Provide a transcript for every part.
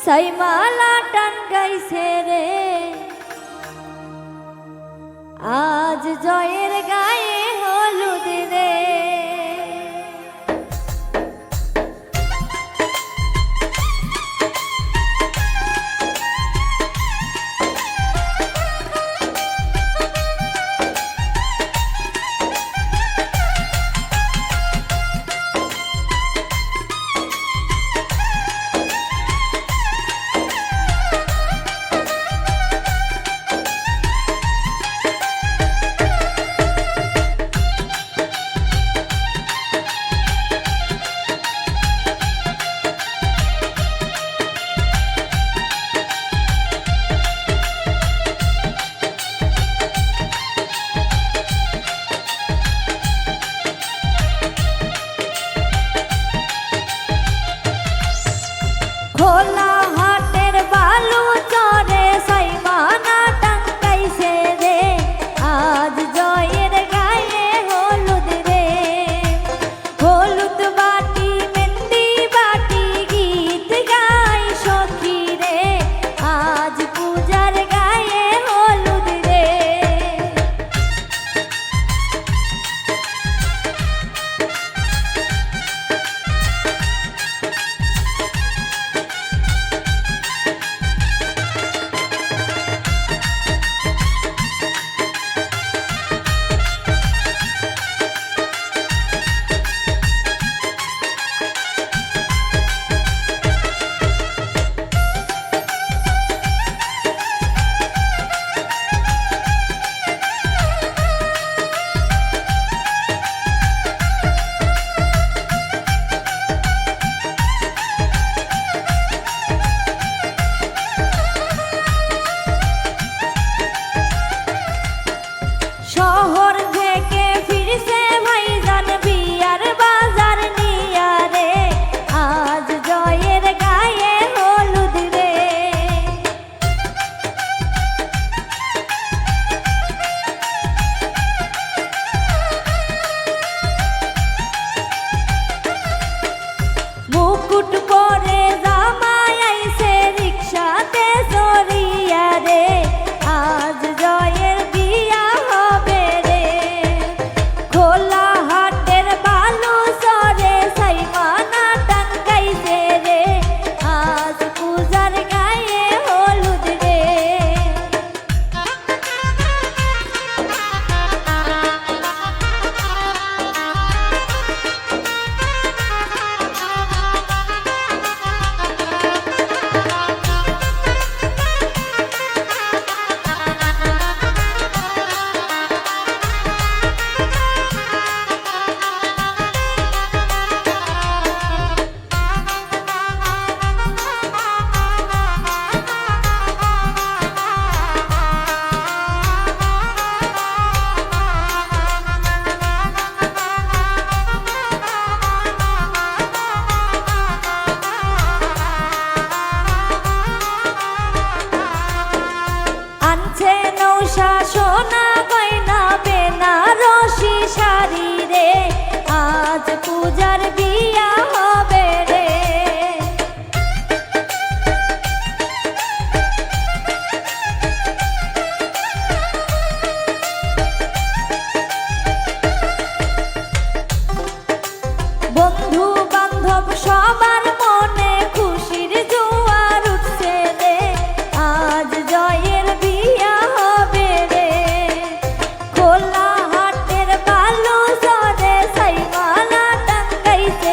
সাইমালা টান গাইছে রে আজ জয়ের গায়ে হলুদ রে। খোলা হাটের বালু চরে সাইমানা টাঙ্গাইছে রে আজ জয়ের গায়ে হলুদ রে। হলুদ বাটি মেহেন্দি বাটি গীত গাই সখী রে আজ পূজার গায়ে হলুদ রে। শহর থেকে ফিরছে ভাইজান বিয়ার বাজার নিয়া রে আজ জয়ের গায়ে হলুদ রে। মুকুট পরে জামাই আইছে রিকশাতে চড়িয়া রে আজ জয়ের বিয়া হবে রে। খোলা হাটের বালু চরে সাইমানা টাঙ্গাইছে রে আজ পূজার গায়ে হলুদ রে। আনছে নৌশা সোনা গয়না বেনারসি শাড়ি রে আজ পূজার বিয়া হবে রে। বন্ধু বান্ধব সবার মনে খুশির জোয়ার উঠছে রে আজ জয়ের বিয়া হবে রে। খোলা হাটের বালু চরে সাইমানা টাঙ্গাইছে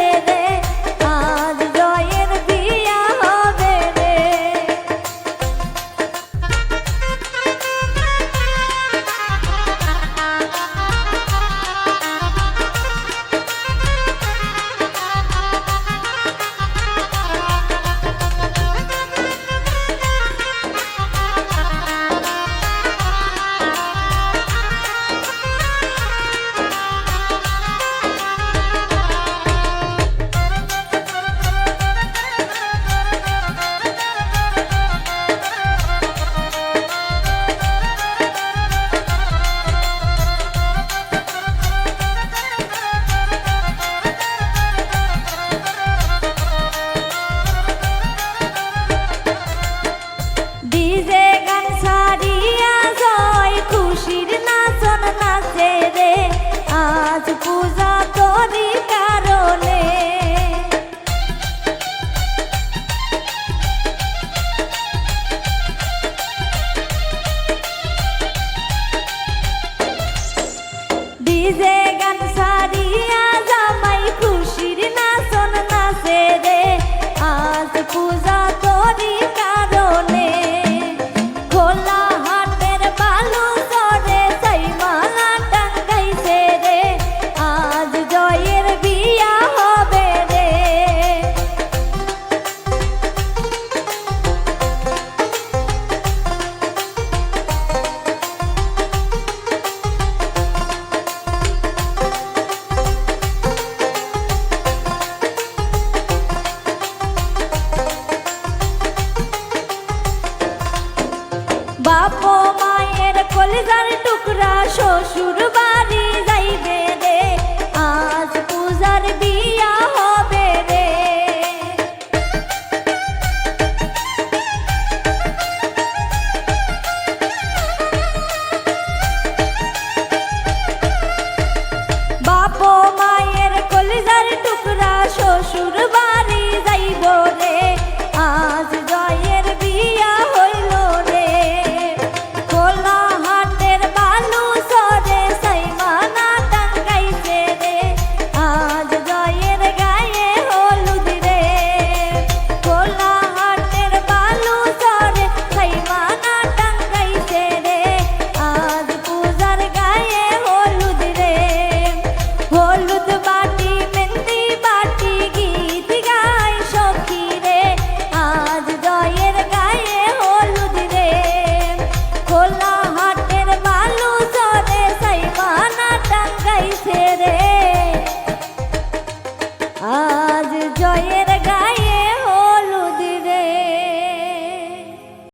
আজ জয়ের